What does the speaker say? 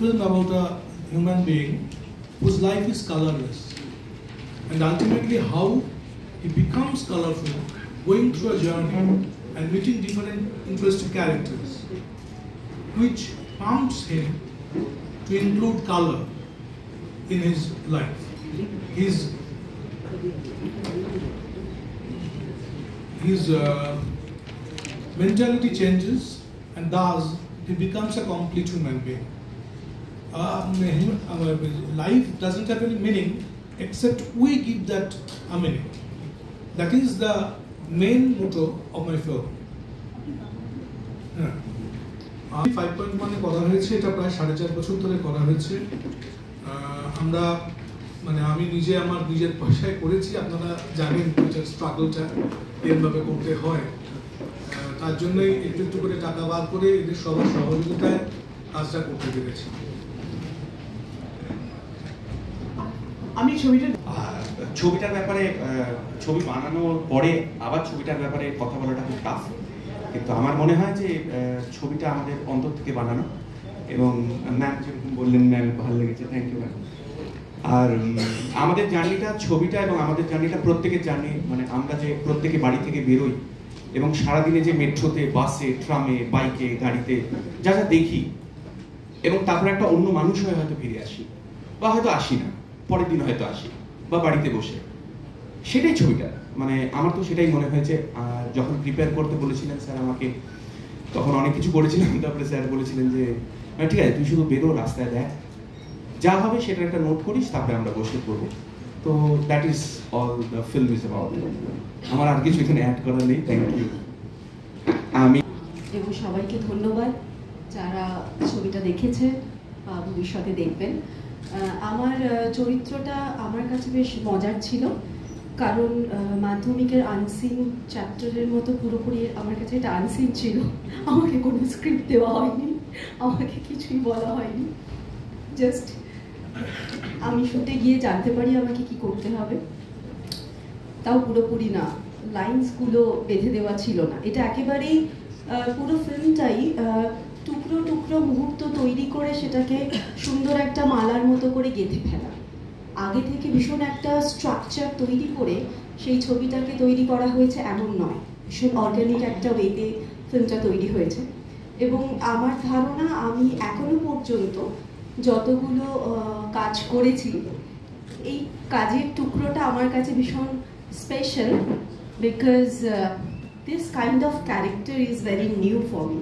film about a human being whose life is colorless, and ultimately how he becomes colorful, going through a journey and meeting different interesting characters, which prompts him to include color in his life. His mentality changes, and thus he becomes a complete human being. Life doesn't have any meaning except we give that a meaning. That is the main motto of my film. 5.1 করা হয়েছে, এটা প্রায় 4.5 বছর ধরে করা হয়েছে। আমরা আমি নিজে আমার নিজের পয়সায় করেছি। আপনারা জানেন স্ট্রাগলটা এভাবে করতে হয়, তার জন্যই একটু একটু করে টাকা বার করে এদের সবার সহযোগিতায় কাজটা করতে পেরেছি। আমি ছবিটার ব্যাপারে, ছবি বানানোর পরে আবার ছবিটার ব্যাপারে কথা বলাটা খুব টাফ, কিন্তু আমার মনে হয় যে ছবিটা আমাদের অন্তর থেকে বানানো, এবং ম্যাম যেরকম বললেন ম্যাম ভালো লেগেছে, থ্যাংক ইউ ম্যাম। আর আমাদের জার্নিটা, ছবিটা এবং আমাদের জার্নিটা প্রত্যেকের জার্নি, আমরা যে প্রত্যেকে বাড়ি থেকে বেরোই এবং সারাদিনে যে মেট্রোতে, বাসে, ট্রামে, বাইকে, গাড়িতে যা যা দেখি, এবং তারপর একটা অন্য মানুষ হয়ে হয়তো ফিরে আসি, বা হয়তো আসি না, পরের দিন হয়তো আসি, বা বাড়িতে বসে, সেটাই ছবিটা। আমার তো সেটাই মনে হয়েছে। আর যখন প্রিপেয়ার করতে বলেছিলেন স্যার আমাকে, তখন অনেক কিছু করেছিলাম, তারপরে স্যার বলেছিলেন যে ঠিক আছে তুই শুধু বেরো, রাস্তায় দেখ, যা হবে সেটা একটা নোট করিস, তারপরে আমরা বসে করবো। তো that is all the film is about. আমার আর কিছু এখানে অ্যাড করার নেই। Thank you. এবং সবাইকে ধন্যবাদ যারা ছবিটা দেখেছে বা ভবিষ্যতে দেখবেন। আমার চরিত্রটা আমার কাছে বেশ মজার ছিল, কারণ মাধ্যমিকের আনসিন চ্যাপ্টারের মতো পুরোপুরি আমার কাছে এটা আনসিন ছিল। আমাকে কোনো স্ক্রিপ্ট দেওয়া হয়নি, আমাকে কিছুই বলা হয়নি, জাস্ট আমি শুটে গিয়ে জানতে পারি আমাকে কি করতে হবে, তাও পুরোপুরি না, লাইন্সগুলো বেঁধে দেওয়া ছিল না। এটা একেবারেই পুরো ফিল্মটাই টুকরো টুকরো মুহূর্ত তৈরি করে সেটাকে সুন্দর একটা মালার মতো করে গেঁথে ফেলা। আগে থেকে ভীষণ একটা স্ট্রাকচার তৈরি করে সেই ছবিটাকে তৈরি করা হয়েছে এমন নয়, ভীষণ অর্গানিক একটা ওয়েতে ফিল্মটা তৈরি হয়েছে। এবং আমার ধারণা আমি এখনো পর্যন্ত যতগুলো কাজ করেছি, এই কাজের টুকরোটা আমার কাছে ভীষণ special, because this kind of character is very new for me.